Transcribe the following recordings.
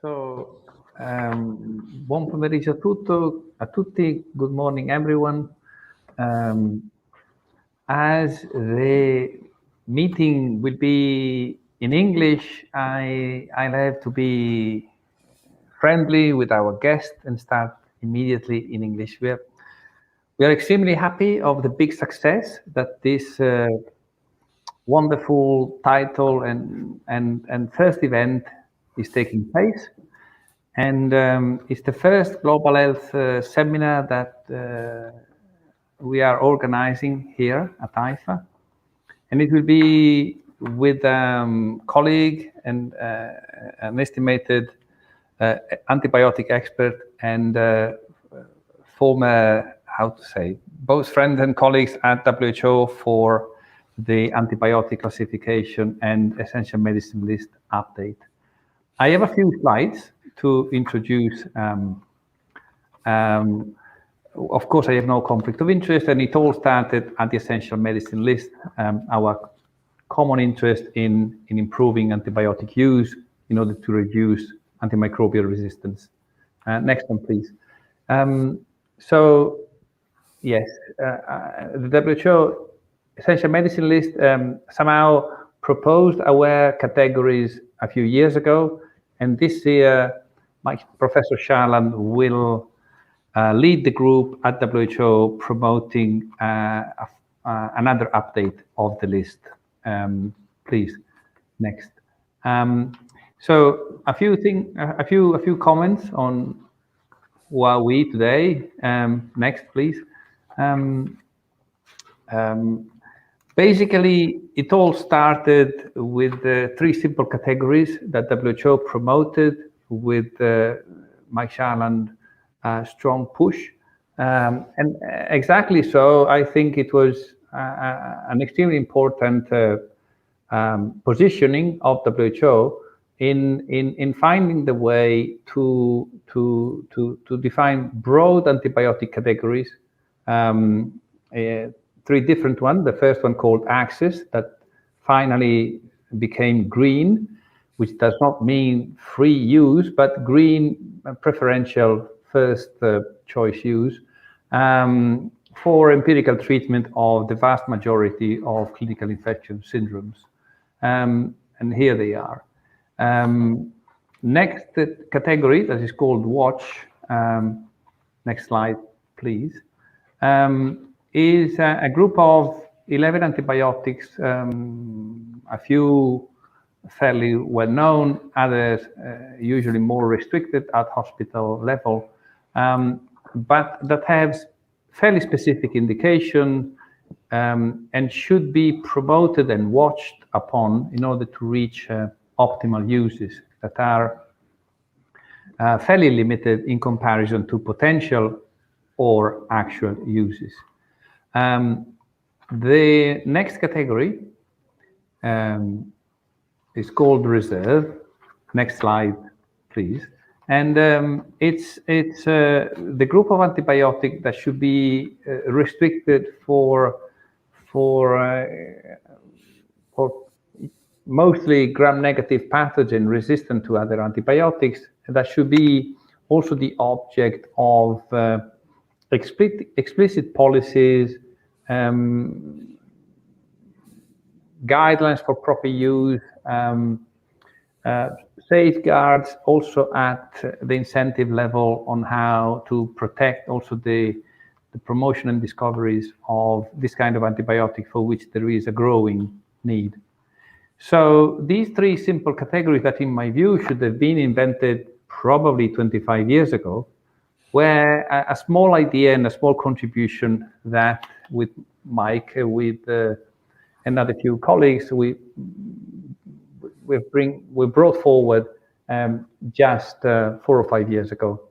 Buon pomeriggio a tutti. Good morning, everyone. As the meeting will be in English, I'll have to be friendly with our guest and start immediately in English. We are extremely happy of the big success that this wonderful title and first event is taking place. And it's the first global health seminar that we are organizing here at IFA. And it will be with colleague and an estimated antibiotic expert and former, both friends and colleagues at WHO for the antibiotic classification and essential medicine list update. I have a few slides to introduce. Of course, I have no conflict of interest, and it all started at the essential medicine list, our common interest in improving antibiotic use in order to reduce antimicrobial resistance. Next one, please. Yes, the WHO essential medicine list somehow proposed aware categories a few years ago, and this year, Professor Sharland will lead the group at WHO promoting another update of the list. Please, next. So a few comments on who are we today. Next, please. Basically, it all started with the three simple categories that WHO promoted with Mike Sharland strong push. And exactly so, I think it was an extremely important positioning of WHO in finding the way to define broad antibiotic categories. Three different ones. The first one called Access, that finally became green, which does not mean free use, but green preferential first choice use for empirical treatment of the vast majority of clinical infection syndromes. And here they are. Next category, that is called Watch. Next slide, please. Is a group of 11 antibiotics, a few fairly well known, others usually more restricted at hospital level, but that has fairly specific indication and should be promoted and watched upon in order to reach optimal uses that are fairly limited in comparison to potential or actual uses. The next category is called Reserve. Next slide, please. And it's the group of antibiotics that should be restricted for mostly gram-negative pathogen resistant to other antibiotics. That should be also the object of explicit policies, guidelines for proper use, safeguards also at the incentive level on how to protect also the promotion and discoveries of this kind of antibiotic for which there is a growing need. So these three simple categories that in my view should have been invented probably 25 years ago, where a small idea and a small contribution that with Mike, with another few colleagues, we brought forward just 4 or 5 years ago.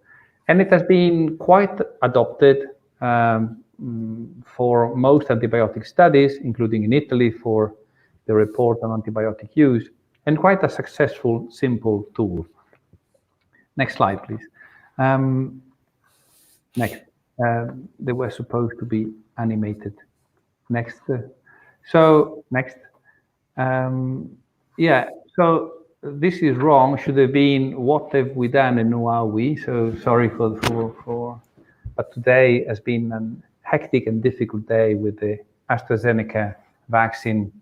And it has been quite adopted for most antibiotic studies, including in Italy for the report on antibiotic use, and quite a successful, simple tool. Next slide, please. Next. They were supposed to be animated. Next. So next. Yeah. So this is wrong. Should have been what have we done and who are we? So sorry for but today has been a hectic and difficult day with the AstraZeneca vaccine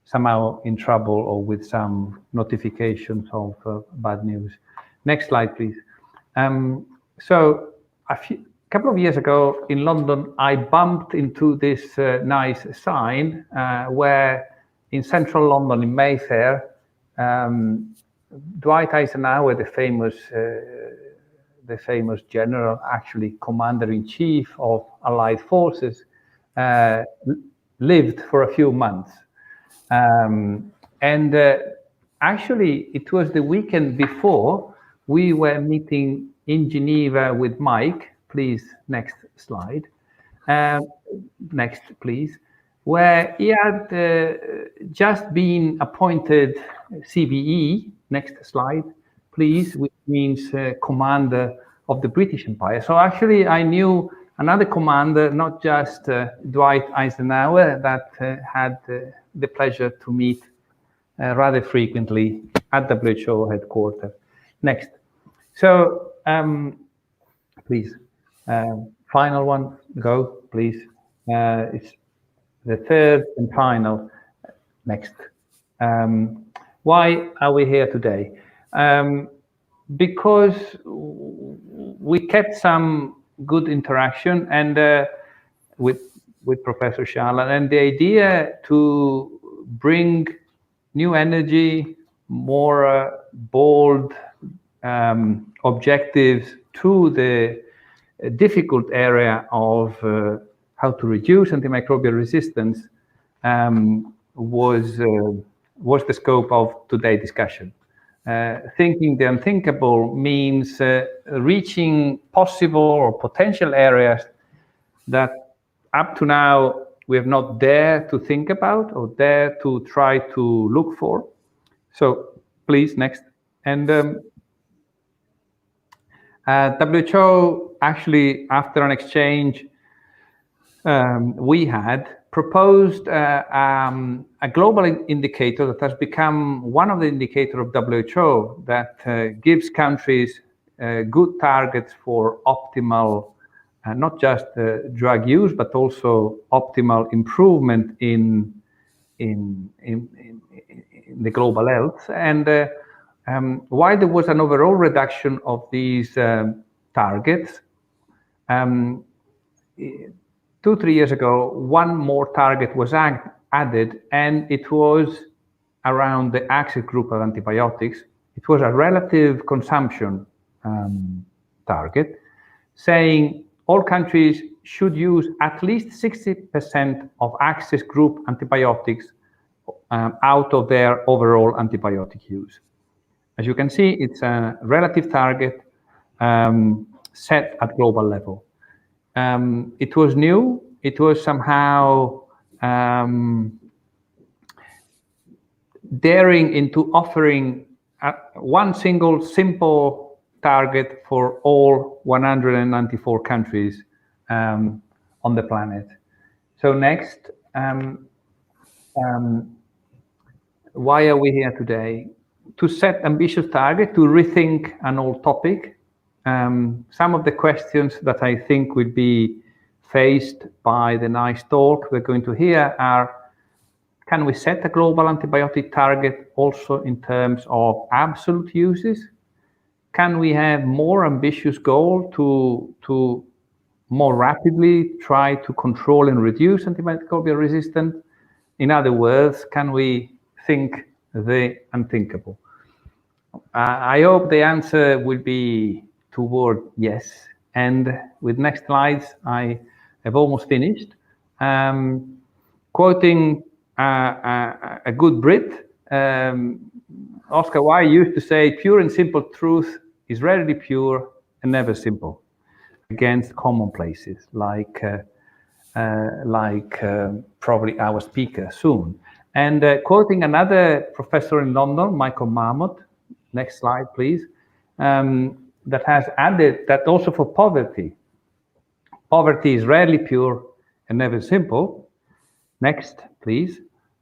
somehow in trouble or with some notifications of bad news. Next slide, please. So a couple of years ago in London, I bumped into this nice sign where in central London, in Mayfair, Dwight Eisenhower, the famous general, actually commander-in-chief of Allied forces, lived for a few months. Actually, it was the weekend before we were meeting in Geneva with Mike. Please, next slide. Next, please. Where he had just been appointed CBE. Next slide, please, which means commander of the British Empire. So actually, I knew another commander, not just Dwight Eisenhower, that had the pleasure to meet rather frequently at WHO headquarters. Next. So, please, final one, go, please. It's the third and final. Next. Why are we here today? Because we kept some good interaction and with Professor Sharlan, and the idea to bring new energy, more bold objectives to the difficult area of how to reduce antimicrobial resistance was the scope of today's discussion. Thinking the unthinkable means reaching possible or potential areas that up to now we have not dared to think about or dare to try to look for. So please, next. And WHO actually, after an exchange we had proposed a global indicator that has become one of the indicators of WHO that gives countries good targets for optimal, not just drug use, but also optimal improvement in the global health. And while there was an overall reduction of these targets, 2-3 years ago, one more target was added, and it was around the access group of antibiotics. It was a relative consumption target, saying all countries should use at least 60% of access group antibiotics out of their overall antibiotic use. As you can see, it's a relative target set at global level. It was new. It was somehow daring into offering one single simple target for all 194 countries on the planet. So next, why are we here today? To set ambitious target, to rethink an old topic. Some of the questions that I think will be faced by the nice talk we're going to hear are, can we set a global antibiotic target also in terms of absolute uses? Can we have more ambitious goal to more rapidly try to control and reduce antimicrobial resistance? In other words, can we think the unthinkable? I hope the answer will be toward yes. And with next slides, I have almost finished. Quoting a good Brit, Oscar Wilde used to say, pure and simple truth is rarely pure and never simple, against commonplaces like probably our speaker soon. And quoting another professor in London, Michael Marmot, next slide, please, that has added that also for poverty. Poverty is rarely pure and never simple. Next, please.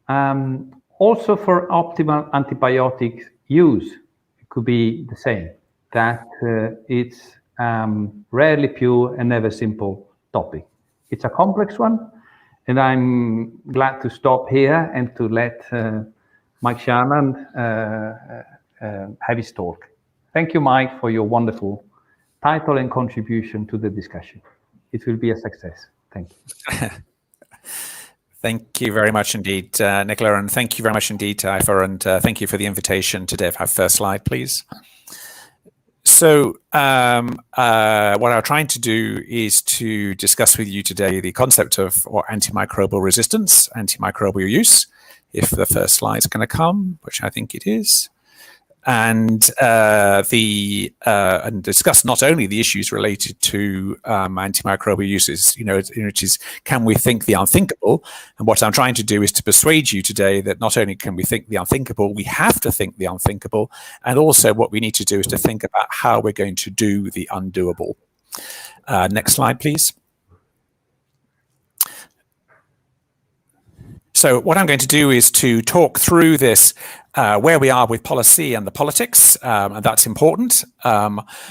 Also for optimal antibiotics use could be the same, that it's rarely pure and never simple topic. It's a complex one, and I'm glad to stop here and to let Mike Sherman have his talk. Thank you, Mike, for your wonderful title and contribution to the discussion. It will be a success. Thank you. Thank you very much indeed, Nicola, and thank you very much indeed, Ifor, and thank you for the invitation today. Have first slide, please. So what I'm trying to do is to discuss with you today the concept of antimicrobial resistance, antimicrobial use, if the first slide is going to come, which I think it is. And discuss not only the issues related to antimicrobial uses, which is, can we think the unthinkable? And what I'm trying to do is to persuade you today that not only can we think the unthinkable, we have to think the unthinkable, and also what we need to do is to think about how we're going to do the undoable. Next slide, please. So what I'm going to do is to talk through this, where we are with policy and the politics, and that's important.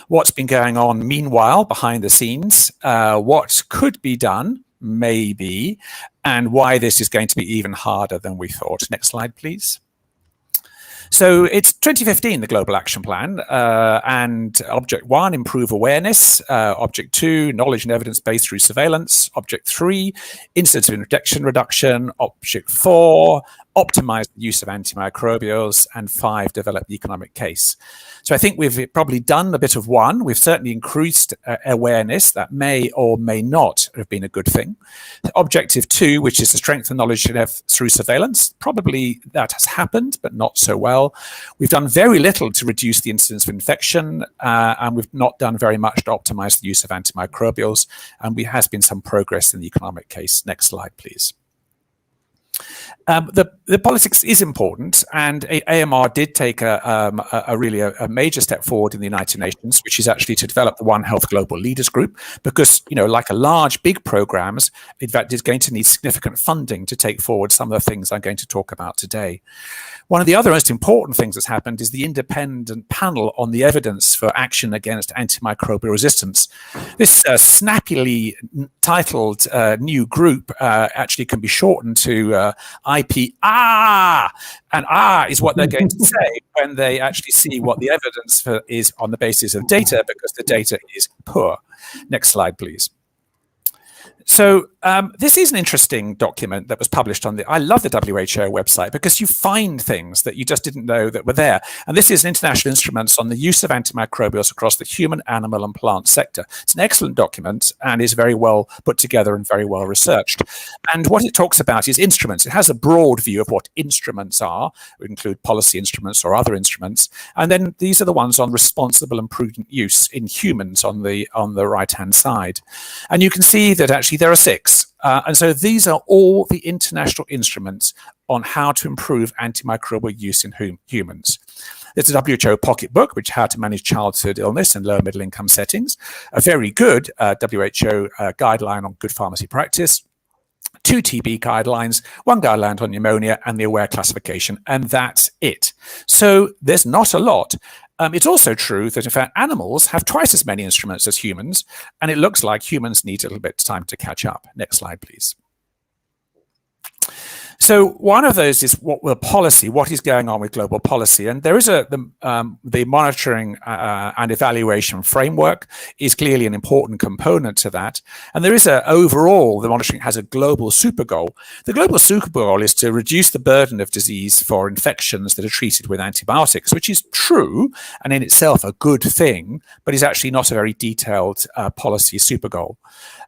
What's been going on meanwhile behind the scenes, what could be done, maybe, and why this is going to be even harder than we thought. Next slide, please. So it's 2015, the Global Action Plan, and Object 1, improve awareness. Object 2, knowledge and evidence-based through surveillance. Object 3, incidence of infection reduction. Object 4, optimize the use of antimicrobials. And 5, develop the economic case. So I think we've probably done a bit of 1. We've certainly increased awareness. That may or may not have been a good thing. Objective 2, which is to strengthen knowledge through surveillance, probably that has happened, but not so well. We've done very little to reduce the incidence of infection, and we've not done very much to optimize the use of antimicrobials, and there has been some progress in the economic case. Next slide, please. The politics is important, and AMR did take a major step forward in the United Nations, which is actually to develop the One Health Global Leaders Group, because, like a big programs, in fact, is going to need significant funding to take forward some of the things I'm going to talk about today. One of the other most important things that's happened is the independent panel on the evidence for action against antimicrobial resistance. This snappily titled new group actually can be shortened to IP. And is what they're going to say when they actually see what the evidence is on the basis of data, because the data is poor. Next slide, please. So this is an interesting document that was published on I love the WHO website, because you find things that you just didn't know that were there. And this is International Instruments on the Use of Antimicrobials Across the Human, Animal and Plant Sector. It's an excellent document and is very well put together and very well researched. And what it talks about is instruments. It has a broad view of what instruments are. It would include policy instruments or other instruments. And then these are the ones on responsible and prudent use in humans on the right-hand side. And you can see that actually there are 6. And so these are all the international instruments on how to improve antimicrobial use in humans. There's a WHO pocketbook, which how to manage childhood illness in low and middle income settings, a very good WHO guideline on good pharmacy practice, 2 TB guidelines, 1 guideline on pneumonia, and the AWARE classification, and that's it. So there's not a lot. It's also true that, in fact, animals have twice as many instruments as humans, and it looks like humans need a little bit of time to catch up. Next slide, please. So one of those is what is going on with global policy, and there is the monitoring and evaluation framework is clearly an important component to that, and there is overall the monitoring has a global super goal. The global super goal is to reduce the burden of disease for infections that are treated with antibiotics, which is true and in itself a good thing, but is actually not a very detailed policy super goal.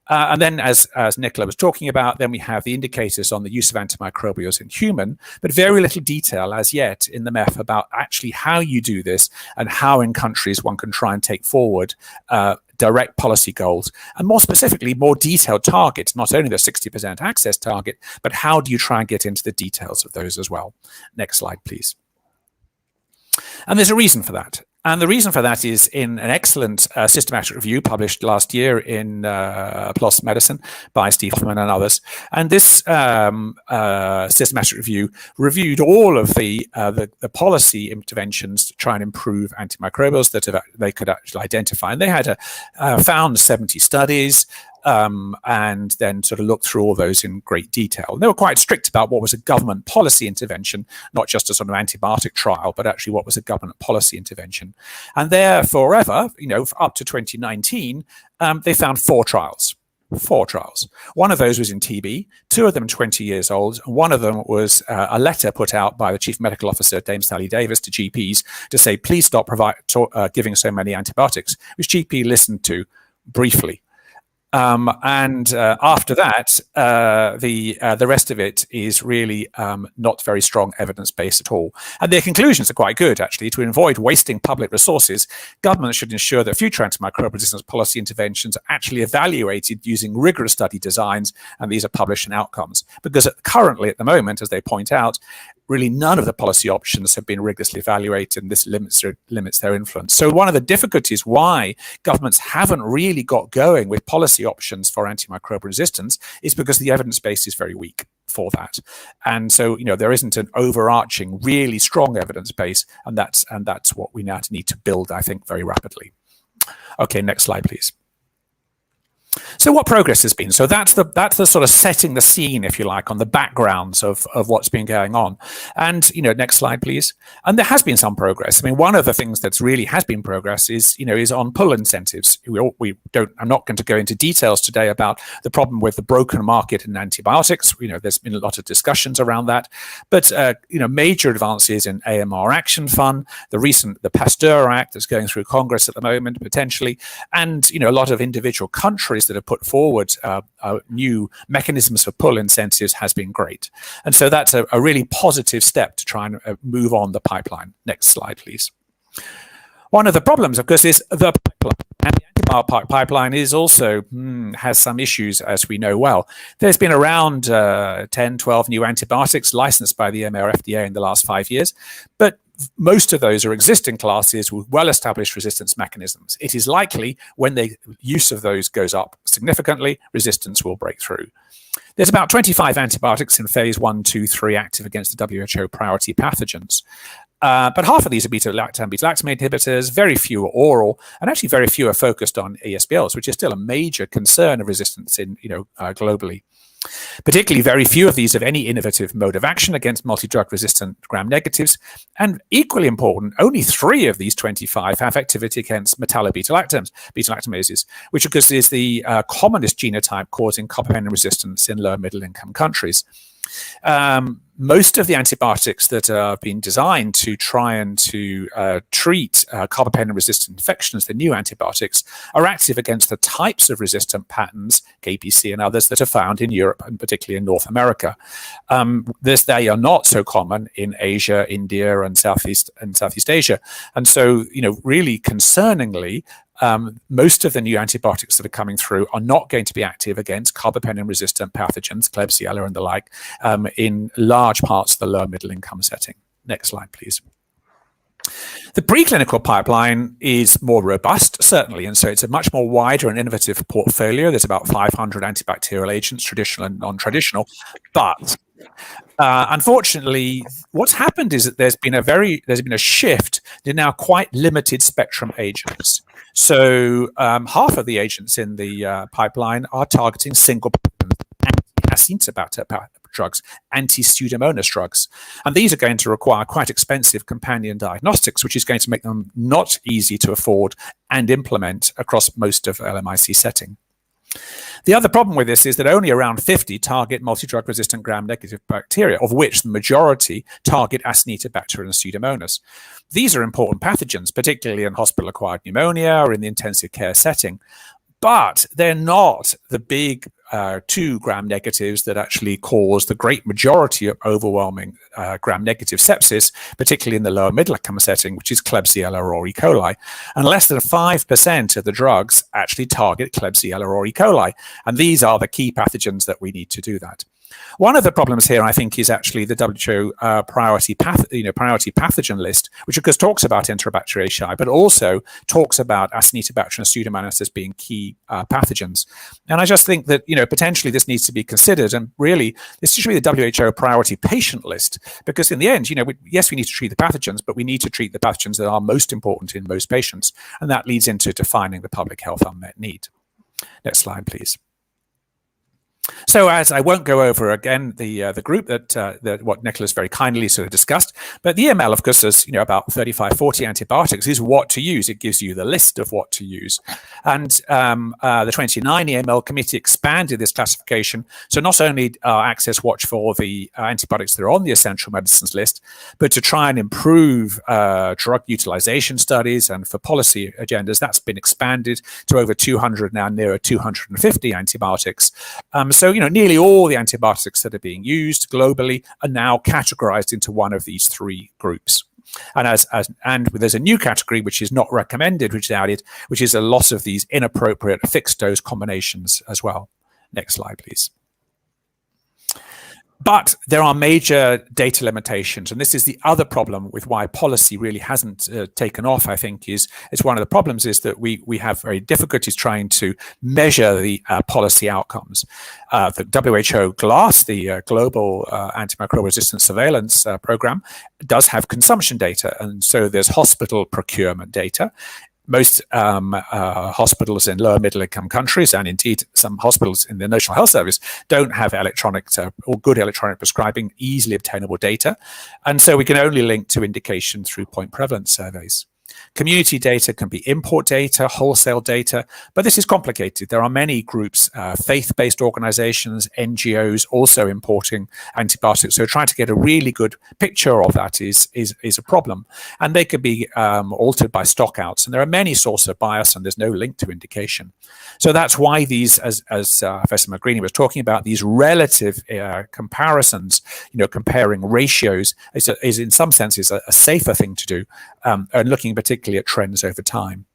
And then, as Nicola was talking about, then we have the indicators on the use of antimicrobials in human, but very little detail as yet in the MEF about actually how you do this and how in countries one can try and take forward direct policy goals, and more specifically, more detailed targets, not only the 60% access target, but how do you try and get into the details of those as well. Next slide, please. And there's a reason for that. And the reason for that is in an excellent systematic review published last year in PLOS Medicine by Steve Hoffman and others. And this systematic review reviewed all of the policy interventions to try and improve antimicrobials that they could actually identify. And they had found 70 studies, and then sort of looked through all those in great detail. And they were quite strict about what was a government policy intervention, not just a sort of antibiotic trial, but actually what was a government policy intervention. And there forever, up to 2019, they found 4 trials. 4 trials. One of those was in TB, 2 of them 20 years old, and one of them was a letter put out by the Chief Medical Officer, Dame Sally Davis, to GPs to say, please stop giving so many antibiotics, which GP listened to briefly. After that, the rest of it is really not very strong evidence base at all. And their conclusions are quite good, actually. To avoid wasting public resources, governments should ensure that future antimicrobial resistance policy interventions are actually evaluated using rigorous study designs, and these are published in outcomes. Because currently, at the moment, as they point out, really none of the policy options have been rigorously evaluated, and this limits their influence. So one of the difficulties why governments haven't really got going with policy options for antimicrobial resistance is because the evidence base is very weak for that. And so, there isn't an overarching, really strong evidence base, and that's what we now need to build, I think, very rapidly. Okay, next slide, please. So what progress has been? So that's the sort of setting the scene, if you like, on the backgrounds of what's been going on. And, next slide, please. And there has been some progress. I mean, one of the things that's really has been progress is on pull incentives. I'm not going to go into details today about the problem with the broken market in antibiotics. There's been a lot of discussions around that. But, major advances in AMR Action Fund, the Pasteur Act that's going through Congress at the moment, potentially, and, a lot of individual countries that have put forward new mechanisms for pull incentives has been great. And so that's a really positive step to try and move on the pipeline. Next slide, please. One of the problems, of course, is the pipeline. And the antibiotic pipeline is also has some issues, as we know well. There's been around 10, 12 new antibiotics licensed by the EMA or FDA in the last 5 years, but most of those are existing classes with well-established resistance mechanisms. It is likely when the use of those goes up significantly, resistance will break through. There's about 25 antibiotics in phase 1, 2, 3 active against the WHO priority pathogens. But half of these are beta-lactam, beta-lactam inhibitors, very few are oral, and actually very few are focused on ESBLs, which is still a major concern of resistance globally. Particularly, very few of these have any innovative mode of action against multi-drug resistant gram-negatives. And equally important, only 3 of these 25 have activity against beta-lactamases, which of course is the commonest genotype causing carbapenem resistance in low and middle income countries. Most of the antibiotics that are being designed to try and to treat carbapenem-resistant infections, the new antibiotics, are active against the types of resistant patterns, KPC and others, that are found in Europe and particularly in North America. They are not so common in Asia, India, and Southeast Asia. And so, really concerningly, most of the new antibiotics that are coming through are not going to be active against carbapenem-resistant pathogens, Klebsiella and the like, in large parts of the lower middle income setting. Next slide, please. The preclinical pipeline is more robust, certainly, and so it's a much more wider and innovative portfolio. There's about 500 antibacterial agents, traditional and non-traditional, but unfortunately, what's happened is that there's been a shift to now quite limited spectrum agents. So half of the agents in the pipeline are targeting single anti-Acinetobacter drugs, anti-Pseudomonas drugs. And these are going to require quite expensive companion diagnostics, which is going to make them not easy to afford and implement across most of LMIC setting. The other problem with this is that only around 50 target multi-drug resistant gram-negative bacteria, of which the majority target Acinetobacter and Pseudomonas. These are important pathogens, particularly in hospital-acquired pneumonia or in the intensive care setting, but they're not the big 2 gram-negatives that actually cause the great majority of overwhelming gram-negative sepsis, particularly in the lower middle income setting, which is Klebsiella or E. coli. And less than 5% of the drugs actually target Klebsiella or E. coli. And these are the key pathogens that we need to do that. One of the problems here, I think, is actually the WHO priority pathogen list, which of course talks about Enterobacteriaceae, but also talks about Acinetobacter and Pseudomonas as being key pathogens. And I just think that potentially this needs to be considered, and really this should be the WHO priority patient list, because in the end, yes, we need to treat the pathogens, but we need to treat the pathogens that are most important in most patients, and that leads into defining the public health unmet need. Next slide, please. So as I won't go over again the group that what Nicholas very kindly sort of discussed, but the EML, of course, there's about 35, 40 antibiotics is what to use. It gives you the list of what to use. And the 29 EML committee expanded this classification. So not only Access Watch for the antibiotics that are on the essential medicines list, but to try and improve drug utilization studies and for policy agendas, that's been expanded to over 200 now, nearer 250 antibiotics. So, nearly all the antibiotics that are being used globally are now categorized into one of these three groups. And and there's a new category which is not recommended, which is added, which is a lot of these inappropriate fixed dose combinations as well. Next slide, please. But there are major data limitations, and this is the other problem with why policy really hasn't taken off. I think it's one of the problems is that we have very difficulties trying to measure the policy outcomes. The WHO GLASS, the Global Antimicrobial Resistance Surveillance Program, does have consumption data, and so there's hospital procurement data. Most hospitals in lower middle income countries, and indeed some hospitals in the National Health Service, don't have electronic or good electronic prescribing, easily obtainable data. And so we can only link to indication through point prevalence surveys. Community data can be import data, wholesale data, but this is complicated. There are many groups, faith-based organizations, NGOs also importing antibiotics. So trying to get a really good picture of that is a problem. And they could be altered by stockouts. And there are many sources of bias, and there's no link to indication. So that's why these, as Professor McGreeny was talking about, these relative comparisons, comparing ratios is in some senses a safer thing to do, and looking particularly at trends over time.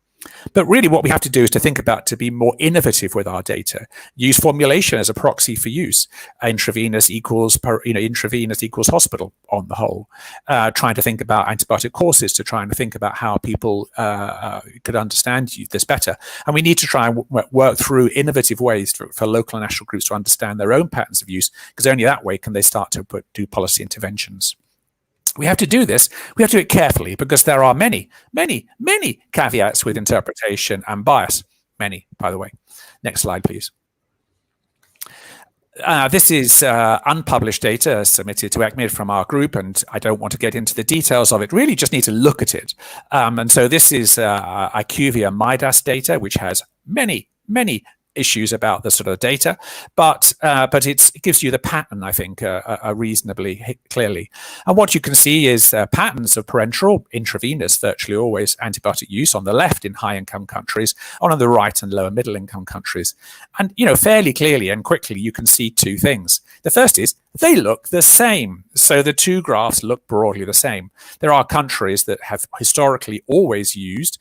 But really what we have to do is to think about to be more innovative with our data. Use formulation as a proxy for use. Intravenous equals hospital on the whole. Trying to think about antibiotic courses to try and think about how people could understand this better. And we need to try and work through innovative ways for local and national groups to understand their own patterns of use, because only that way can they start to do policy interventions. We have to do this. We have to do it carefully, because there are many, many, many caveats with interpretation and bias. Many, by the way. Next slide, please. This is unpublished data submitted to ECMID from our group, and I don't want to get into the details of it. Really just need to look at it. And so this is IQVIA MIDAS data, which has many, many issues about the sort of data, but it gives you the pattern, I think, reasonably clearly. And what you can see is patterns of parenteral, intravenous, virtually always antibiotic use on the left in high-income countries, on the right and lower middle-income countries. And, fairly clearly and quickly, you can see two things. The first is they look the same. So the two graphs look broadly the same. There are countries that have historically always used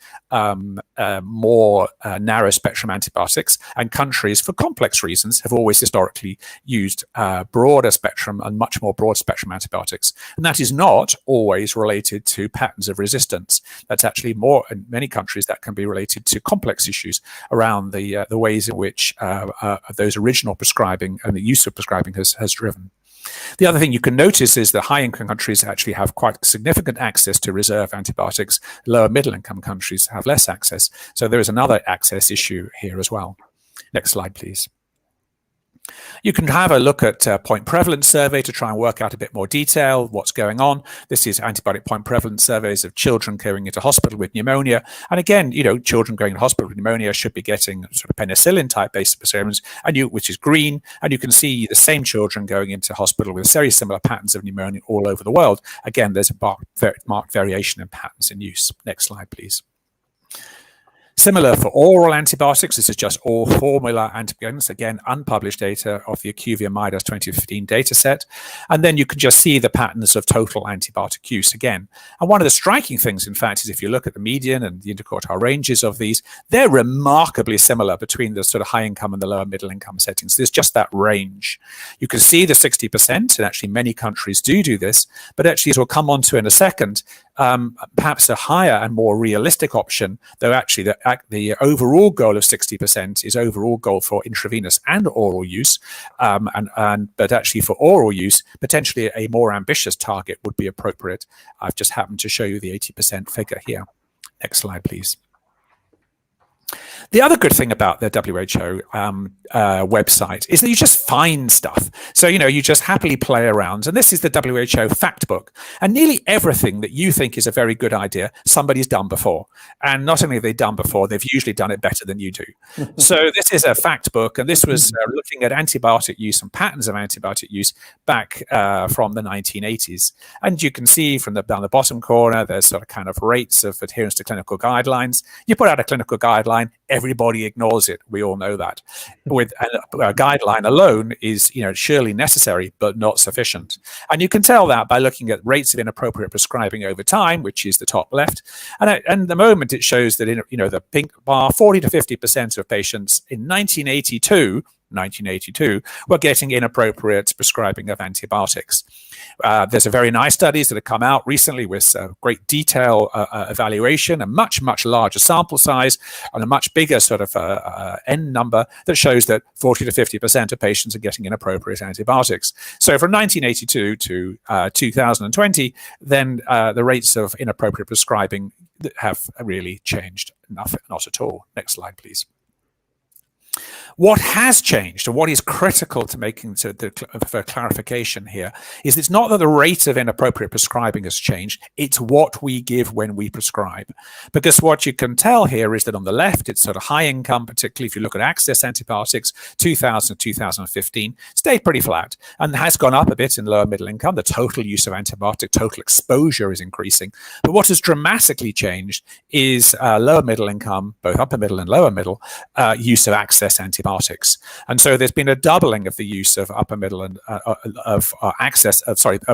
more narrow spectrum antibiotics, and countries, for complex reasons, have always historically used broader spectrum and much more broad spectrum antibiotics. And that is not always related to patterns of resistance. That's actually more, in many countries, that can be related to complex issues around the ways in which those original prescribing and the use of prescribing has driven. The other thing you can notice is that high-income countries actually have quite significant access to reserve antibiotics. Lower middle-income countries have less access. So there is another access issue here as well. Next slide, please. You can have a look at point prevalence survey to try and work out a bit more detail what's going on. This is antibiotic point prevalence surveys of children going into hospital with pneumonia. And again, children going to hospital with pneumonia should be getting sort of penicillin type based experiments, which is green. And you can see the same children going into hospital with very similar patterns of pneumonia all over the world. Again, there's a marked variation in patterns in use. Next slide, please. Similar for oral antibiotics, this is just all formula antibiotics, again, unpublished data of the IQVIA MIDAS 2015 data set. And then you can just see the patterns of total antibiotic use again. And one of the striking things, in fact, is if you look at the median and the interquartile ranges of these, they're remarkably similar between the sort of high income and the lower middle income settings. There's just that range. You can see the 60%, and actually many countries do this, but actually, as we'll come on to in a second, perhaps a higher and more realistic option, though actually the overall goal of 60% is overall goal for intravenous and oral use, but actually for oral use, potentially a more ambitious target would be appropriate. I've just happened to show you the 80% figure here. Next slide, please. The other good thing about the WHO website is that you just find stuff. So, you just happily play around. And this is the WHO fact book. And nearly everything that you think is a very good idea, somebody's done before. And not only have they done before, they've usually done it better than you do. So this is a fact book. And this was looking at antibiotic use and patterns of antibiotic use back from the 1980s. And you can see from down the bottom corner, there's sort of kind of rates of adherence to clinical guidelines. You put out a clinical guideline, everybody ignores it. We all know that. With a guideline alone is, surely necessary, but not sufficient. And you can tell that by looking at rates of inappropriate prescribing over time, which is the top left. And at the moment, it shows that in, the pink bar, 40 to 50% of patients in 1982 were getting inappropriate prescribing of antibiotics. There's a very nice studies that have come out recently with great detail evaluation, a much, much larger sample size and a much bigger sort of N number that shows that 40 to 50% of patients are getting inappropriate antibiotics. So from 1982 to 2020, then the rates of inappropriate prescribing have really changed. Not at all. Next slide, please. What has changed, and what is critical to making for clarification here, is it's not that the rate of inappropriate prescribing has changed, it's what we give when we prescribe. Because what you can tell here is that on the left, it's sort of high income, particularly if you look at access antibiotics, 2000 to 2015, stayed pretty flat and has gone up a bit in lower middle income. The total use of antibiotic, total exposure is increasing. But what has dramatically changed is lower middle income, both upper middle and lower middle, use of access antibiotics. And so there's been a doubling of the use of upper middle and of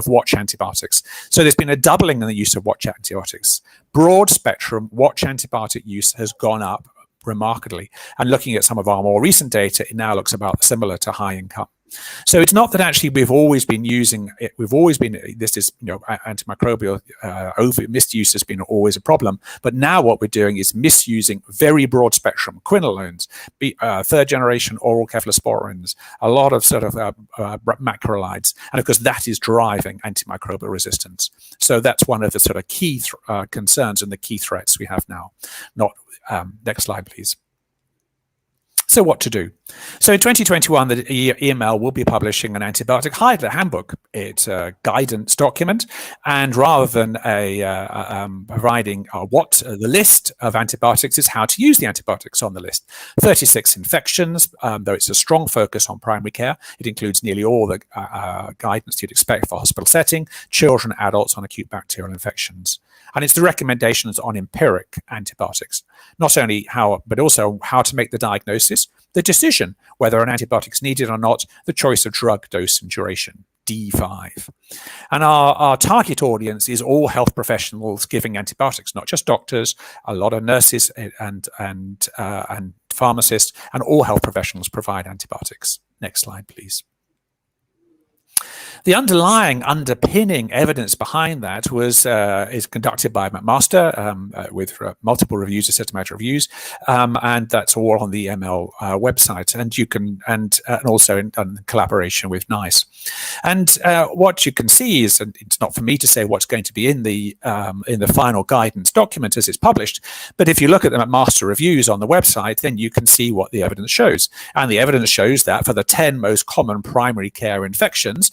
watch antibiotics. So there's been a doubling in the use of watch antibiotics. Broad spectrum watch antibiotic use has gone up remarkably. And looking at some of our more recent data, it now looks about similar to high income. So it's not that actually we've always been using it. This is, antimicrobial misuse has been always a problem. But now what we're doing is misusing very broad spectrum quinolones, third generation oral cephalosporins, a lot of sort of macrolides. And of course, that is driving antimicrobial resistance. So that's one of the sort of key concerns and the key threats we have now. Next slide, please. So what to do? So in 2021, the EML will be publishing an antibiotic handbook. It's a guidance document, and rather than providing the list of antibiotics, is how to use the antibiotics on the list. 36 infections, though it's a strong focus on primary care. It includes nearly all the guidance you'd expect for hospital setting, children, adults on acute bacterial infections. And it's the recommendations on empiric antibiotics, not only but also how to make the diagnosis, the decision whether an antibiotic is needed or not, the choice of drug, dose, and duration, D5. And our target audience is all health professionals giving antibiotics, not just doctors, a lot of nurses and pharmacists, and all health professionals provide antibiotics. Next slide, please. The underpinning evidence behind that is conducted by McMaster with multiple reviews, systematic reviews, and that's all on the ML website. And you can and also in collaboration with NICE. And what you can see is, and it's not for me to say what's going to be in the final guidance document as it's published, but if you look at the McMaster reviews on the website, then you can see what the evidence shows. And the evidence shows that for the 10 most common primary care infections,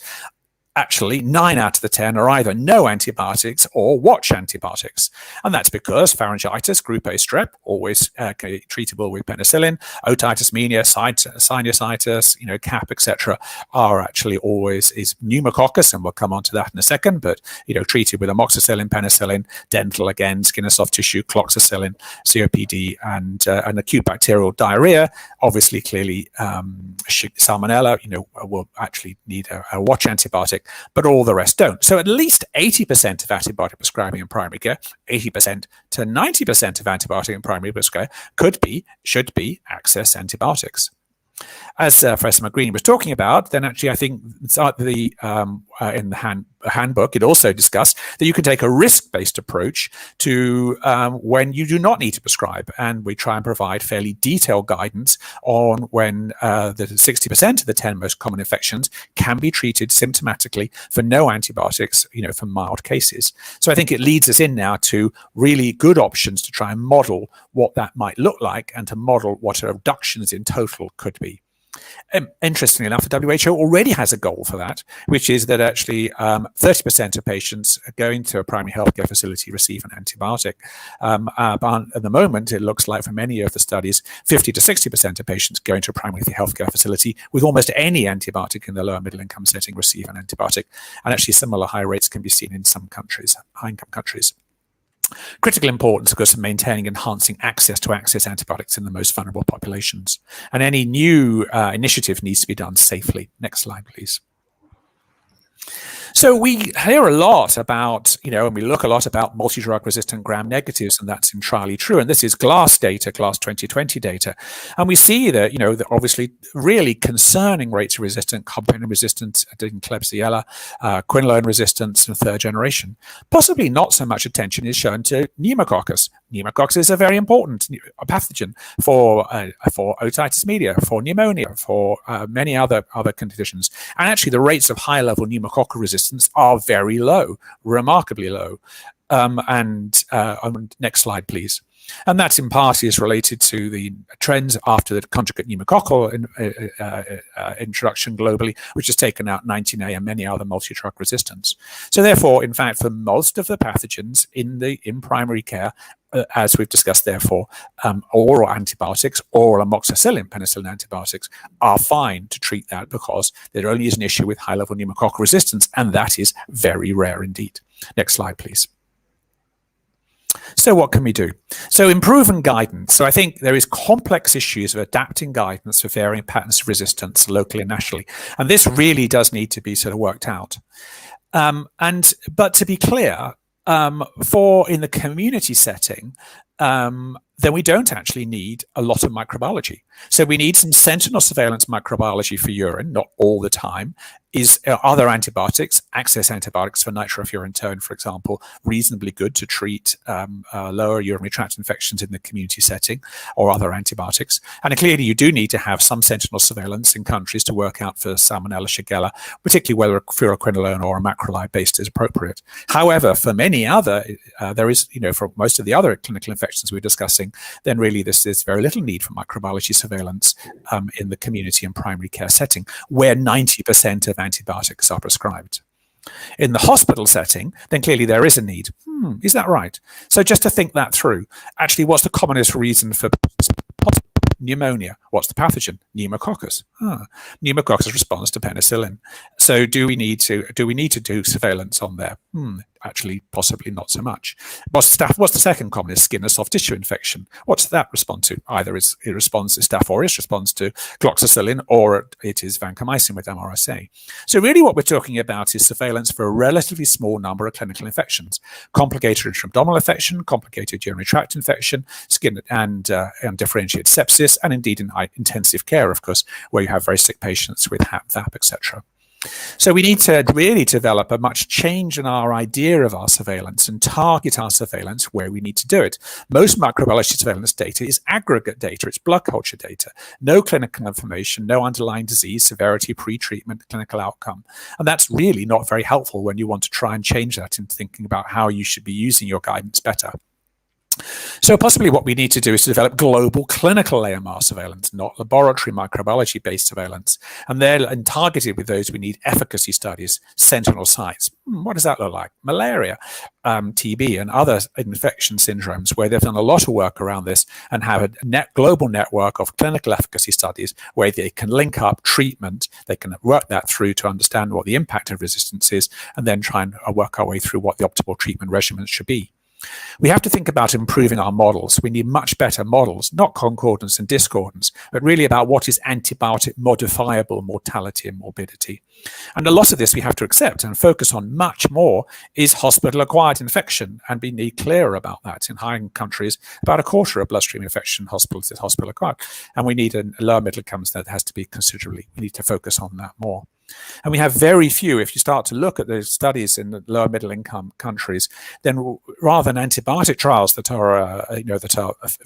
actually 9 out of the 10 are either no antibiotics or watch antibiotics. And that's because pharyngitis, group A strep, always treatable with penicillin, otitis media, sinusitis, CAP, etc., are actually always is pneumococcus, and we'll come on to that in a second, but treated with amoxicillin, penicillin, dental again, skin and soft tissue, cloxacillin, COPD, and an acute bacterial diarrhea. Obviously, clearly, salmonella, will actually need a watch antibiotic, but all the rest don't. So at least 80% of antibiotic prescribing in primary care, 80% to 90% of antibiotic in primary care should be access antibiotics. As Professor McGreen was talking about, then actually I think in the handbook, it also discussed that you can take a risk-based approach to when you do not need to prescribe. And we try and provide fairly detailed guidance on when the 60% of the 10 most common infections can be treated symptomatically for no antibiotics, for mild cases. So I think it leads us in now to really good options to try and model what that might look like and to model what reductions in total could be. Interestingly enough, the WHO already has a goal for that, which is that actually 30% of patients going to a primary healthcare facility receive an antibiotic. But at the moment, it looks like for many of the studies, 50 to 60% of patients going to a primary healthcare facility with almost any antibiotic in the lower middle income setting receive an antibiotic. And actually similar high rates can be seen in some countries, high income countries. Critical importance, of course, of maintaining and enhancing access to antibiotics in the most vulnerable populations. And any new initiative needs to be done safely. Next slide, please. So we hear a lot about, and we look a lot about multi-drug resistant gram-negatives, and that's entirely true. And this is GLASS data, GLASS 2020 data. And we see that, that obviously really concerning rates of resistant, compound resistant, Klebsiella, quinolone resistance, and third generation. Possibly not so much attention is shown to pneumococcus. Pneumococcus is a very important pathogen for otitis media, for pneumonia, for many other conditions. And actually the rates of high-level pneumococcal resistance are very low, remarkably low. Next slide, please. And that in part is related to the trends after the conjugate pneumococcal introduction globally, which has taken out 19A and many other multi-drug resistance. So therefore, in fact, for most of the pathogens in primary care, as we've discussed, therefore, oral antibiotics, oral amoxicillin, penicillin antibiotics are fine to treat that because there only is an issue with high-level pneumococcal resistance, and that is very rare indeed. Next slide, please. So what can we do? So improving guidance. So I think there is complex issues of adapting guidance for varying patterns of resistance locally and nationally. And this really does need to be sort of worked out. But to be clear, in the community setting, then we don't actually need a lot of microbiology. So we need some sentinel surveillance microbiology for urine, not all the time. Are there antibiotics, access antibiotics for nitrofurantoin, for example, reasonably good to treat lower urinary tract infections in the community setting, or other antibiotics? And clearly you do need to have some sentinel surveillance in countries to work out for Salmonella, Shigella, particularly whether a fluoroquinolone or a macrolide based is appropriate. However, for many other, there is, for most of the other clinical infections we're discussing, then really there's very little need for microbiology surveillance in the community and primary care setting, where 90% of antibiotics are prescribed. In the hospital setting, then clearly there is a need. Is that right? So just to think that through, actually, what's the commonest reason for pneumonia? What's the pathogen? Pneumococcus. Pneumococcus responds to penicillin. So do we need to do surveillance on there? Actually, possibly not so much. What's the second commonest? Skin and soft tissue infection. What's that respond to? Either it responds to Staph aureus, responds to cloxacillin, or it is vancomycin with MRSA. So really what we're talking about is surveillance for a relatively small number of clinical infections. Complicated intra-abdominal infection, complicated urinary tract infection, skin and differentiated sepsis, and indeed in intensive care, of course, where you have very sick patients with HAP, VAP, etc. So we need to really develop a much change in our idea of our surveillance and target our surveillance where we need to do it. Most microbiology surveillance data is aggregate data. It's blood culture data. No clinical information, no underlying disease, severity, pre-treatment, clinical outcome. And that's really not very helpful when you want to try and change that in thinking about how you should be using your guidance better. So possibly what we need to do is to develop global clinical AMR surveillance, not laboratory microbiology-based surveillance. And targeted with those, we need efficacy studies, sentinel sites. What does that look like? Malaria, TB, and other infection syndromes, where they've done a lot of work around this and have a global network of clinical efficacy studies where they can link up treatment, they can work that through to understand what the impact of resistance is, and then try and work our way through what the optimal treatment regimen should be. We have to think about improving our models. We need much better models, not concordance and discordance, but really about what is antibiotic modifiable mortality and morbidity. And a lot of this we have to accept and focus on much more is hospital-acquired infection, and we need clearer about that. In high countries, about a quarter of bloodstream infection hospitals is hospital-acquired, and we need a lower middle incomes that has to be considerably. We need to focus on that more. And we have very few, if you start to look at those studies in the lower middle income countries, then rather than antibiotic trials that are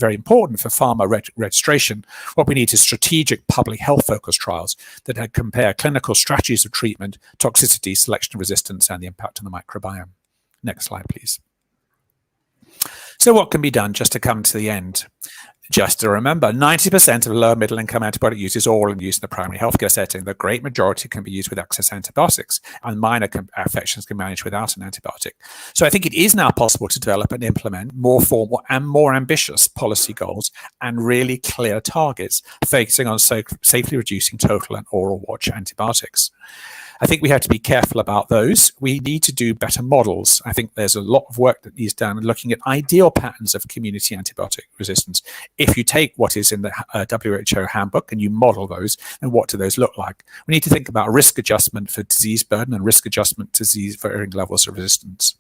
very important for pharma registration, what we need is strategic public health focused trials that compare clinical strategies of treatment, toxicity, selection of resistance, and the impact on the microbiome. Next slide, please. So what can be done just to come to the end? Just to remember, 90% of lower middle income antibiotic use is oral and used in the primary healthcare setting. The great majority can be used with access antibiotics, and minor infections can be managed without an antibiotic. So I think it is now possible to develop and implement more formal and more ambitious policy goals and really clear targets focusing on safely reducing total and oral watch antibiotics. I think we have to be careful about those. We need to do better models. I think there's a lot of work that needs done looking at ideal patterns of community antibiotic resistance. If you take what is in the WHO handbook and you model those, then what do those look like? We need to think about risk adjustment for disease burden and risk adjustment to disease varying levels of resistance.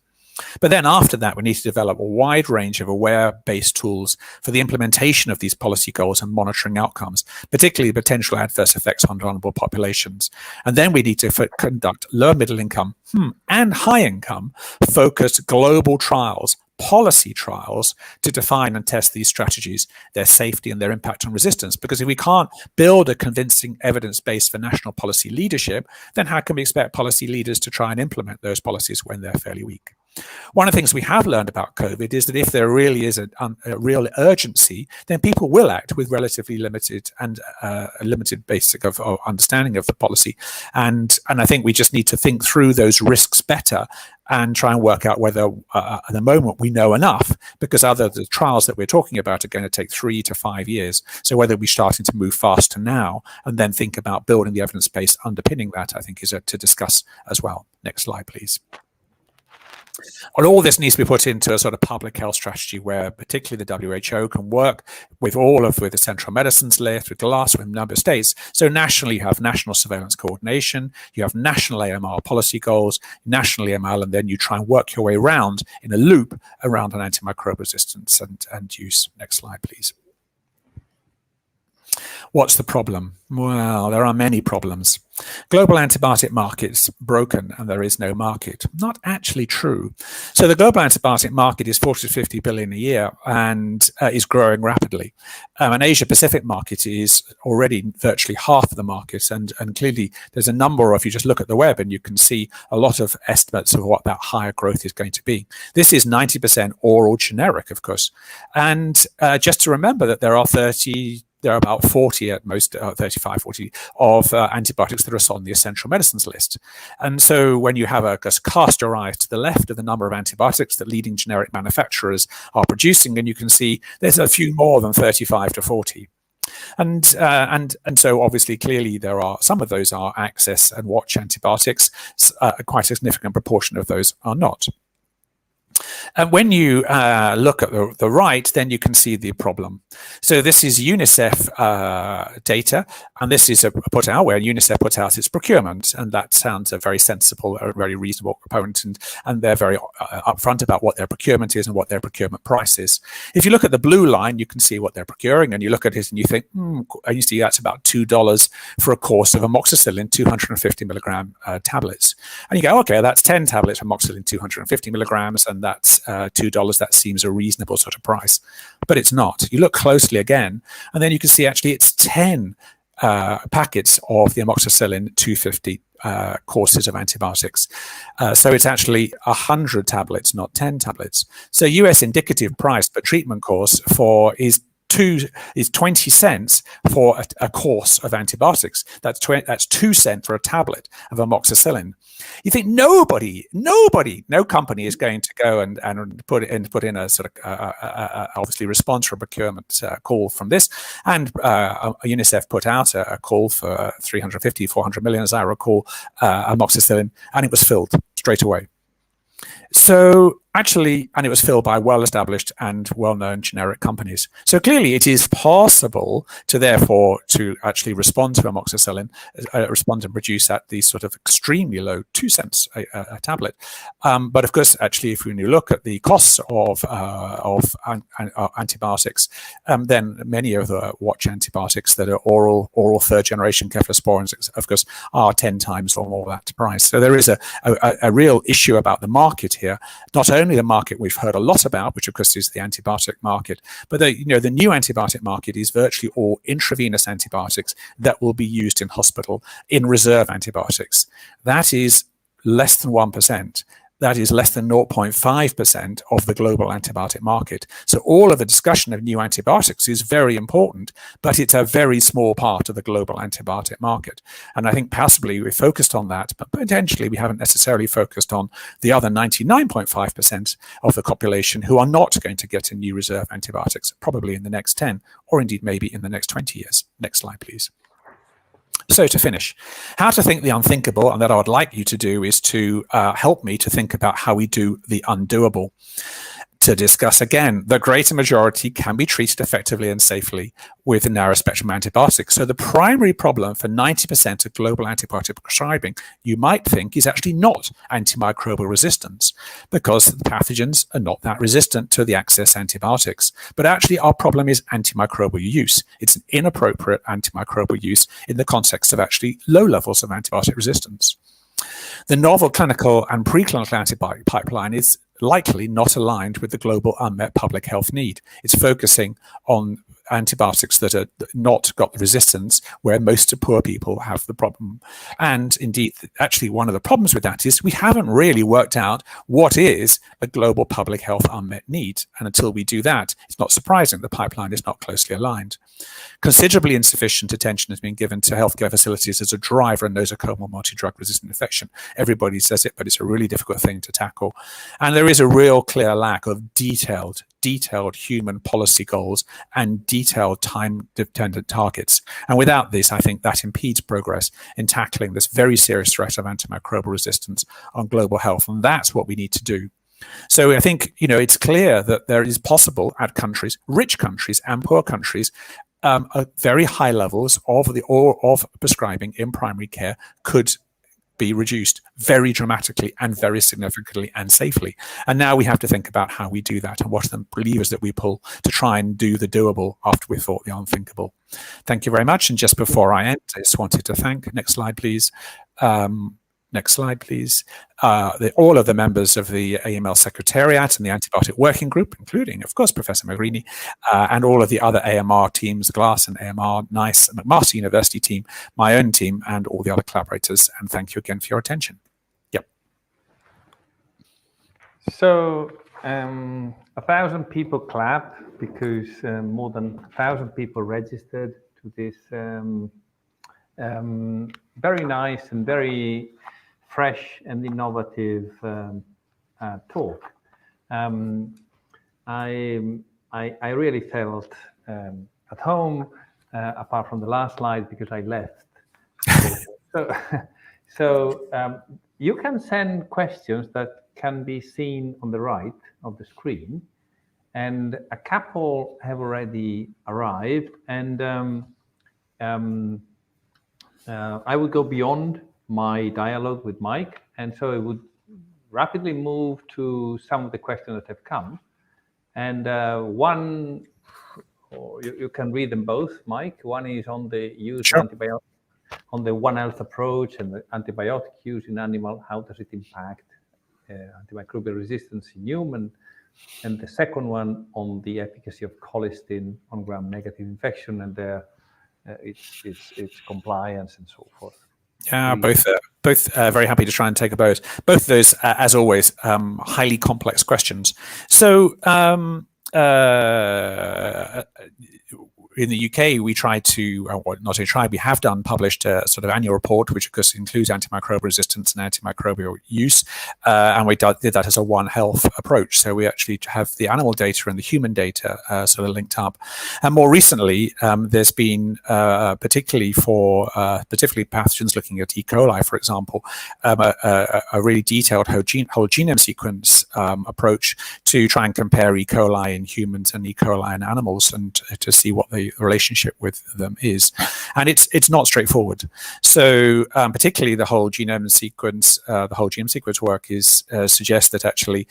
But then after that, we need to develop a wide range of aware-based tools for the implementation of these policy goals and monitoring outcomes, particularly potential adverse effects on vulnerable populations. And then we need to conduct low, middle income and high income focused global trials, policy trials, to define and test these strategies, their safety and their impact on resistance. Because if we can't build a convincing evidence base for national policy leadership, then how can we expect policy leaders to try and implement those policies when they're fairly weak? One of the things we have learned about COVID is that if there really is a real urgency, then people will act with relatively limited and limited basic of understanding of the policy. And I think we just need to think through those risks better and try and work out whether at the moment we know enough, because the trials that we're talking about are going to take 3 to 5 years. So whether we're starting to move faster now and then think about building the evidence base underpinning that, I think is to discuss as well. Next slide, please. And all this needs to be put into a sort of public health strategy where particularly the WHO can work with with the central medicines list, with GLAS, with a number of states. So nationally, you have national surveillance coordination, you have national AMR policy goals, national AML, and then you try and work your way around in a loop around an antimicrobial resistance and use. Next slide, please. What's the problem? Well, there are many problems. Global antibiotic market's broken and there is no market. Not actually true. So the global antibiotic market is 40 to 50 billion a year and is growing rapidly. An Asia-Pacific market is already virtually half of the market, and clearly there's a number of, you just look at the web and you can see a lot of estimates of what that higher growth is going to be. This is 90% oral generic, of course. And just to remember that there are about 40 at most, 35, 40 of antibiotics that are on the essential medicines list. And so when you have just cast your eyes to the left of the number of antibiotics that leading generic manufacturers are producing, and you can see there's a few more than 35 to 40. And so obviously, clearly, there are some of those are access and watch antibiotics. Quite a significant proportion of those are not. And when you look at the right, then you can see the problem. So this is UNICEF data, and this is put out where UNICEF put out its procurement, and that sounds a very sensible, a very reasonable component, and they're very upfront about what their procurement is and what their procurement price is. If you look at the blue line, you can see what they're procuring, and you look at it and you think, you see that's about $2 for a course of amoxicillin 250 milligram tablets. And you go, okay, that's 10 tablets of amoxicillin 250 milligrams, and that's $2. That seems a reasonable sort of price, but it's not. You look closely again, and then you can see actually it's 10 packets of the amoxicillin 250 courses of antibiotics. So it's actually 100 tablets, not 10 tablets. So US indicative price per treatment course is 20 cents for a course of antibiotics. That's 2 cents for a tablet of amoxicillin. You think no company is going to go and put in a sort of obviously response for a procurement call from this. And UNICEF put out a call for 350, 400 million, as I recall, amoxicillin, and it was filled straight away. So actually, and it was filled by well-established and well-known generic companies. So clearly it is possible to therefore to actually respond to amoxicillin, respond and produce at these sort of extremely low 2 cents a tablet. But of course, actually, if you look at the costs of antibiotics, then many of the watch antibiotics that are oral third-generation cephalosporins, of course, are 10 times or more that price. So there is a real issue about the market here. Not only the market we've heard a lot about, which of course is the antibiotic market, but the new antibiotic market is virtually all intravenous antibiotics that will be used in hospital in reserve antibiotics. That is less than 1%. That is less than 0.5% of the global antibiotic market. So all of the discussion of new antibiotics is very important, but it's a very small part of the global antibiotic market. And I think possibly we focused on that, but potentially we haven't necessarily focused on the other 99.5% of the population who are not going to get a new reserve antibiotics, probably in the next 10, or indeed maybe in the next 20 years. Next slide, please. So to finish, how to think the unthinkable, and that I would like you to do is to help me to think about how we do the undoable. To discuss again, the greater majority can be treated effectively and safely with narrow spectrum antibiotics. So the primary problem for 90% of global antibiotic prescribing, you might think, is actually not antimicrobial resistance, because the pathogens are not that resistant to the access antibiotics. But actually our problem is antimicrobial use. It's an inappropriate antimicrobial use in the context of actually low levels of antibiotic resistance. The novel clinical and preclinical antibiotic pipeline is likely not aligned with the global unmet public health need. It's focusing on antibiotics that are not got the resistance where most poor people have the problem. And indeed, actually, one of the problems with that is we haven't really worked out what is a global public health unmet need. And until we do that, it's not surprising the pipeline is not closely aligned. Considerably insufficient attention has been given to healthcare facilities as a driver in nosocomial multi-drug resistant infection. Everybody says it, but it's a really difficult thing to tackle. And there is a real clear lack of detailed human policy goals and detailed time-dependent targets. And without this, I think that impedes progress in tackling this very serious threat of antimicrobial resistance on global health. And that's what we need to do. So I think, it's clear that there is possible at countries, rich countries and poor countries, very high levels of prescribing in primary care could be reduced very dramatically and very significantly and safely. And now we have to think about how we do that and what are the levers that we pull to try and do the doable after we thought the unthinkable. Thank you very much. And just before I end, I just wanted to thank, next slide, please. Next slide, please. All of the members of the AML Secretariat and the Antibiotic Working Group, including, of course, Professor Magrini, and all of the other AMR teams, GLASS and AMR, NICE, McMaster University team, my own team, and all the other collaborators. And thank you again for your attention. Yep. So 1,000 people clapped because more than 1,000 people registered to this very nice and very fresh and innovative talk. I really felt at home, apart from the last slide, because I left. So you can send questions that can be seen on the right of the screen, and a couple have already arrived, and I would go beyond my dialogue with Mike, and so I would rapidly move to some of the questions that have come. And one, you can read them both, Mike. One is on the use of antibiotics, on the One Health approach and the antibiotic use in animal. How does it impact antimicrobial resistance in human? And the second one on the efficacy of colistin on gram-negative infection and its compliance and so forth. Yeah, both both very happy to try and take about both of those, as always, highly complex questions. So in the UK, we try to, or not only try, we have published a sort of annual report, which of course includes antimicrobial resistance and antimicrobial use. And we did that as a One Health approach. So we actually have the animal data and the human data sort of linked up. And more recently, there's been, particularly pathogens looking at E. coli, for example, a really detailed whole genome sequence approach to try and compare E. coli in humans and E. coli in animals, and to see what the relationship with them is. And it's not straightforward. So particularly the whole genome sequence, the whole genome sequence work suggests that actually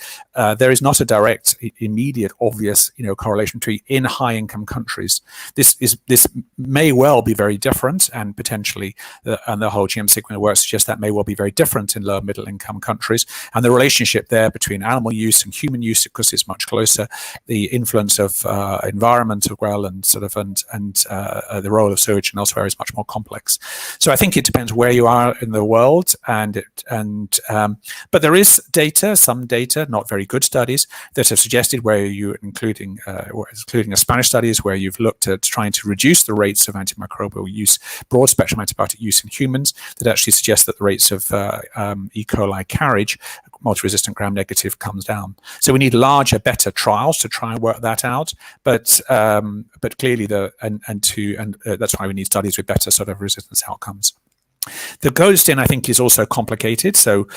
there is not a direct, immediate, obvious correlation between in high-income countries. This may well be very different, and potentially and the whole genome sequence work suggests that may well be very different in low middle-income countries. And the relationship there between animal use and human use, of course, is much closer. The influence of environment as well, and sort of the role of sewage and elsewhere is much more complex. So I think it depends where you are in the world, but there is data, some data, not very good studies, that have suggested where you, including a Spanish studies where you've looked at trying to reduce the rates of antimicrobial use, broad spectrum antibiotic use in humans, that actually suggest that the rates of E. coli carriage, multi-resistant gram-negative, comes down. So we need larger, better trials to try and work that out. But clearly, that's why we need studies with better sort of resistance outcomes. The colistin, I think, is also complicated. So,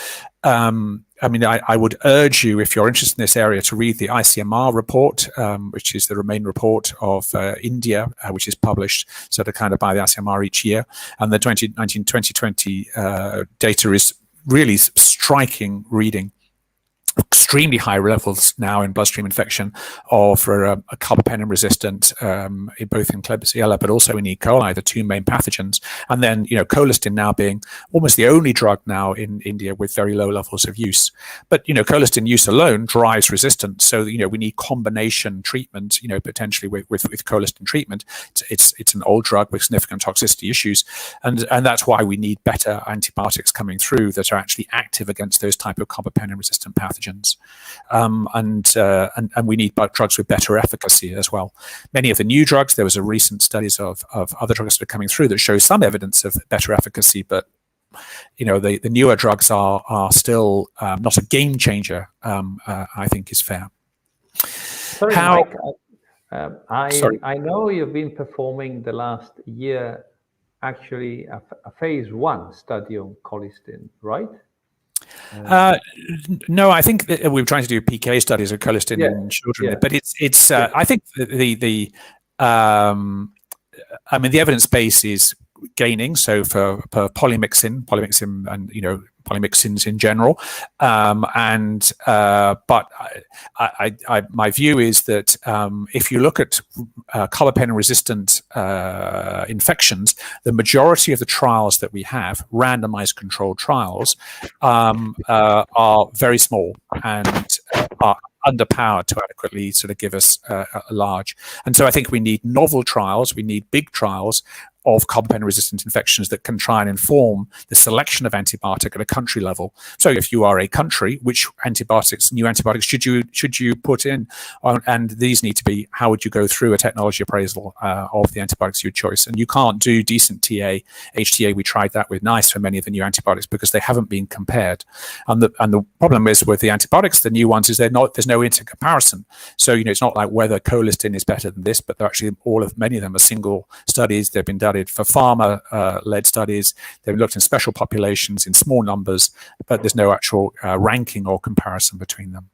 I would urge you, if you're interested in this area, to read the ICMR report, which is the main report of India, which is published sort of kind of by the ICMR each year. And the 2019-2020 data is really striking reading. Extremely high levels now in bloodstream infection of a carbapenem resistant, both in Klebsiella but also in E. coli, the two main pathogens. And then, colistin now being almost the only drug now in India with very low levels of use. But, colistin use alone drives resistance. So, we need combination treatment, potentially with colistin treatment. It's an old drug with significant toxicity issues. And that's why we need better antibiotics coming through that are actually active against those type of carbapenem resistant pathogens. And we need drugs with better efficacy as well. Many of the new drugs, there was a recent studies of other drugs that are coming through that show some evidence of better efficacy, but the newer drugs are still not a game changer. I think is fair. Sorry, Mike. I know you've been performing the last year actually a phase 1 study on colistin, right? No, I think that we're trying to do PK studies of colistin in children, but it's I think the evidence base is gaining. So for polymyxin and polymyxins in general, but my view is that if you look at carbapenem resistant infections, the majority of the trials that we have, randomized controlled trials, are very small and are underpowered to adequately sort of give us a large. And so I think we need novel trials, we need big trials of carbapenem resistant infections that can try and inform the selection of antibiotic at a country level. So if you are a country, which new antibiotics should you put in? And these need to be, how would you go through a technology appraisal of the antibiotics you choice? And you can't do decent HTA. We tried that with NICE for many of the new antibiotics because they haven't been compared. And the problem is with the antibiotics, the new ones, is there's no intercomparison. So it's not like whether colistin is better than this, but they're actually many of them are single studies. They've been done for pharma-led studies. They've looked in special populations in small numbers, but there's no actual ranking or comparison between them.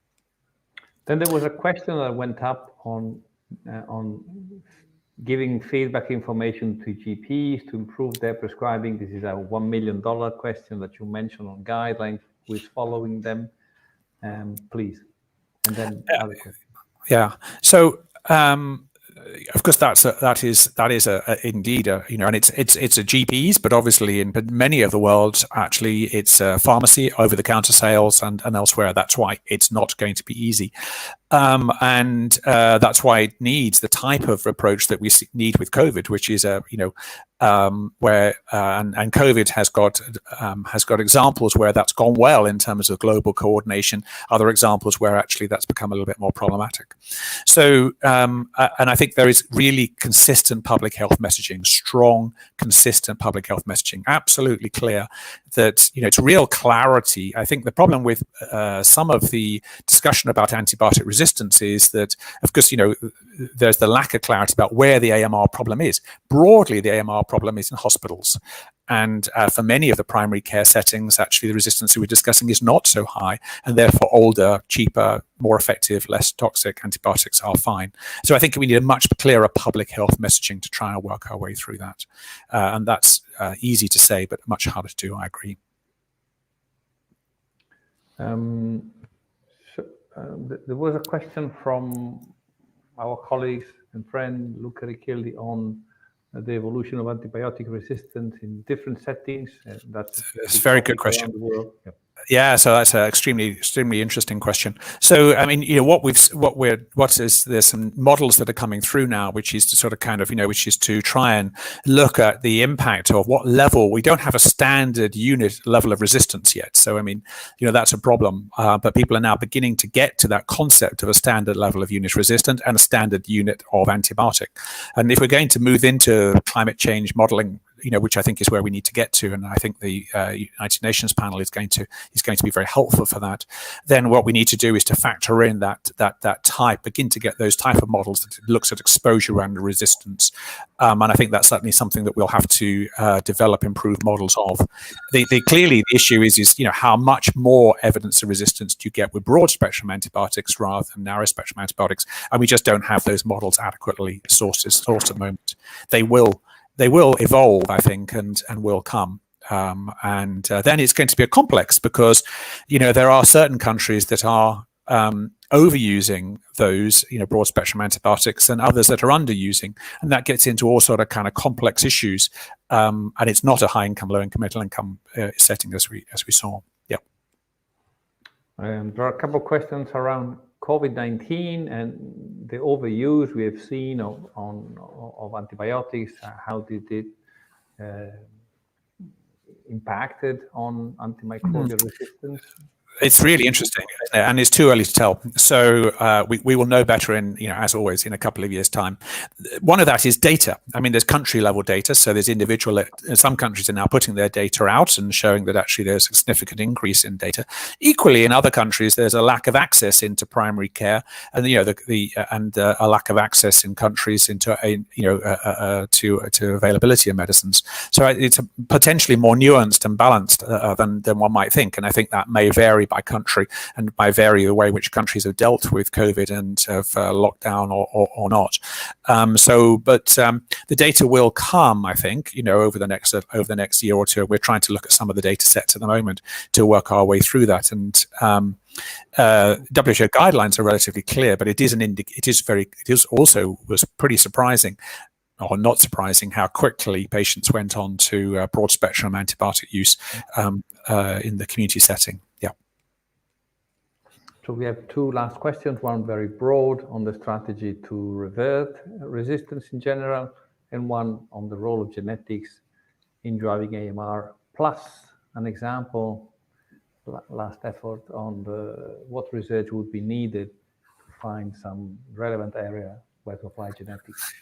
Then there was a question that went up on giving feedback information to GPs to improve their prescribing. This is a $1 million question that you mentioned on guidelines. Who is following them? Please. And then other questions. Yeah. So. Of course, that is indeed and it's a GPs, but obviously in many of the world, actually, it's pharmacy, over-the-counter sales, and elsewhere. That's why it's not going to be easy, and that's why it needs the type of approach that we need with COVID, which is where and COVID has got examples where that's gone well in terms of global coordination. Other examples where actually that's become a little bit more problematic. So, and I think there is really consistent public health messaging, strong, consistent public health messaging, absolutely clear that, it's real clarity. I think the problem with some of the discussion about antibiotic resistance is that, of course, there's the lack of clarity about where the AMR problem is. Broadly, the AMR problem is in hospitals. And for many of the primary care settings, actually, the resistance that we're discussing is not so high, and therefore older, cheaper, more effective, less toxic antibiotics are fine. So I think we need a much clearer public health messaging to try and work our way through that. And that's easy to say, but much harder to do, I agree. There was a question from our colleagues and friend Luca Richeldi on the evolution of antibiotic resistance in different settings. That's a very good question. Yeah, so that's an extremely interesting question. So, I mean, there's some models that are coming through now, which is to sort of kind of, which is to try and look at the impact of what level. We don't have a standard unit level of resistance yet. So, I mean, that's a problem. But people are now beginning to get to that concept of a standard level of unit resistant and a standard unit of antibiotic. And if we're going to move into climate change modeling, which I think is where we need to get to, and I think the United Nations panel is going to be very helpful for that. Then what we need to do is to factor in that type, begin to get those type of models that looks at exposure and resistance, and I think that's certainly something that we'll have to develop improved models of. Clearly the issue is how much more evidence of resistance do you get with broad spectrum antibiotics rather than narrow spectrum antibiotics, and we just don't have those models adequately sourced at the moment. They will evolve, I think, and will come. And then it's going to be a complex because, there are certain countries that are overusing those, broad spectrum antibiotics and others that are underusing. And that gets into all sort of kind of complex issues. And it's not a high income, low income, middle income setting as we saw. Yeah. There are a couple of questions around COVID-19 and the overuse we have seen of antibiotics. How did it impacted on antimicrobial resistance? It's really interesting, and it's too early to tell. So we will know better as always, in a couple of years' time. One of that is data. I mean, there's country level data. So there's some countries are now putting their data out and showing that actually there's a significant increase in data. Equally, in other countries, there's a lack of access into primary care, and a lack of access in countries into to availability of medicines. So it's potentially more nuanced and balanced than one might think, and I think that may vary by country and by vary the way which countries have dealt with COVID and have locked down or not. But the data will come, I think, over the next year or two. We're trying to look at some of the data sets at the moment to work our way through that. And WHO guidelines are relatively clear, but it also was pretty surprising, or not surprising, how quickly patients went on to broad spectrum antibiotic use in the community setting. Yeah. So we have two last questions, one very broad on the strategy to revert resistance in general, and one on the role of genetics in driving AMR, plus an example, last effort on what research would be needed to find some relevant area where to apply genetics.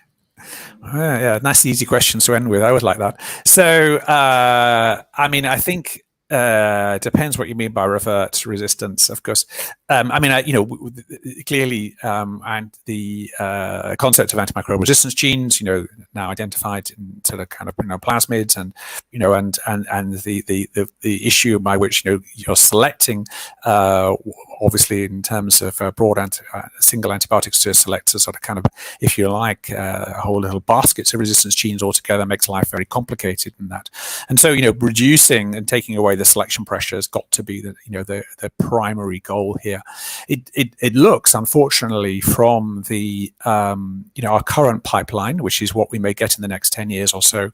Yeah, nice easy questions to end with. I would like that. So, I mean, I think depends what you mean by revert resistance, of course. Clearly, and the concept of antimicrobial resistance genes, now identified in sort of kind of plasmids, and and the issue by which you're selecting, obviously in terms of broad single antibiotics to select a sort of kind of, if you like, whole little baskets of resistance genes altogether makes life very complicated in that. And so reducing and taking away the selection pressure has got to be the primary goal here. It looks, unfortunately, from the our current pipeline, which is what we may get in the next 10 years or so,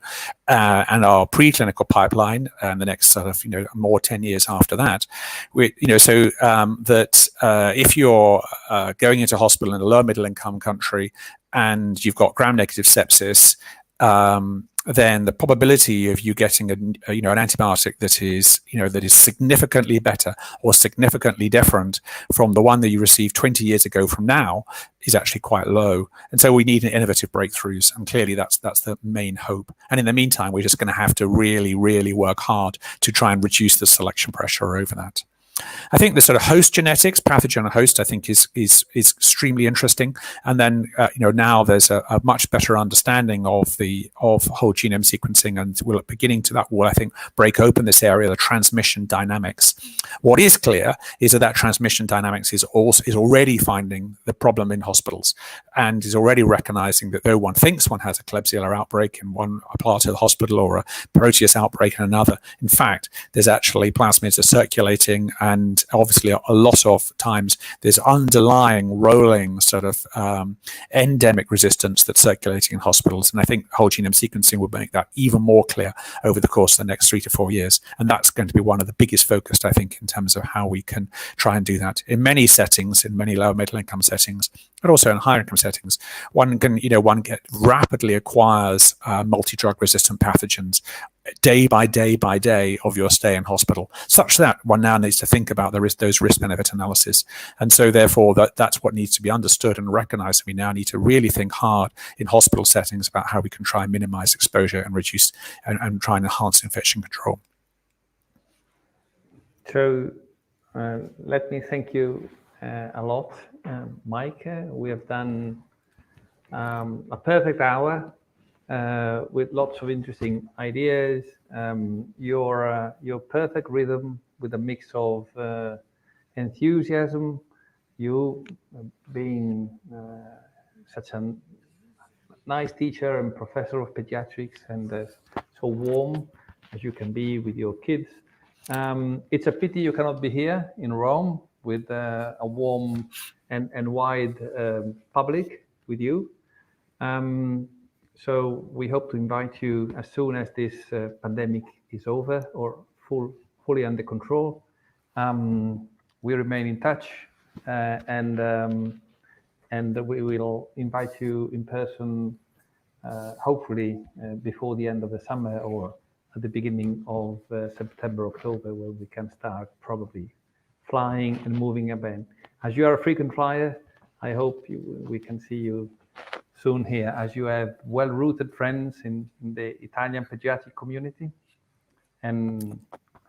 and our preclinical pipeline and the next sort of more 10 years after that, that if you're going into hospital in a low middle income country and you've got gram-negative sepsis, then the probability of you getting an antibiotic that is significantly better or significantly different from the one that you received 20 years ago from now is actually quite low. And so we need innovative breakthroughs, and clearly that's the main hope. And in the meantime, we're just going to have to really, really work hard to try and reduce the selection pressure over that. I think the sort of host genetics, pathogen host, I think is extremely interesting. And then now there's a much better understanding of whole genome sequencing, and we're beginning to that will, I think, break open this area, the transmission dynamics. What is clear is that transmission dynamics is already finding the problem in hospitals, and is already recognizing that though one thinks one has a Klebsiella outbreak in one part of the hospital or a Proteus outbreak in another, in fact, there's actually plasmids are circulating. And obviously, a lot of times there's underlying rolling sort of endemic resistance that's circulating in hospitals. And I think whole genome sequencing will make that even more clear over the course of the next 3 to 4 years. And that's going to be one of the biggest focused, I think, in terms of how we can try and do that in many settings, in many lower middle income settings, but also in higher income settings. One rapidly acquires multi-drug resistant pathogens day by day of your stay in hospital, such that one now needs to think about those risk-benefit analysis. And so therefore that's what needs to be understood and recognized. We now need to really think hard in hospital settings about how we can try and minimize exposure and reduce and try and enhance infection control. So let me thank you a lot, Mike. We have done a perfect hour with lots of interesting ideas. Your perfect rhythm with a mix of enthusiasm, you being such a nice teacher and professor of pediatrics, and so warm as you can be with your kids. It's a pity you cannot be here in Rome with a warm and wide public with you. So we hope to invite you as soon as this pandemic is over or fully under control. We remain in touch, and we will invite you in person, hopefully before the end of the summer or at the beginning of September, October, where we can start probably flying and moving again. As you are a frequent flyer, I hope we can see you soon here, as you have well-rooted friends in the Italian pediatric community. And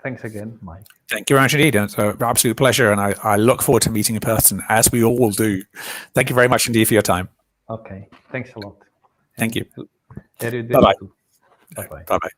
thanks again, Mike. Thank you very much indeed. It's an absolute pleasure, and I look forward to meeting in person, as we all do. Thank you very much indeed for your time. Okay, thanks a lot. Thank you. Bye-bye. Bye-bye.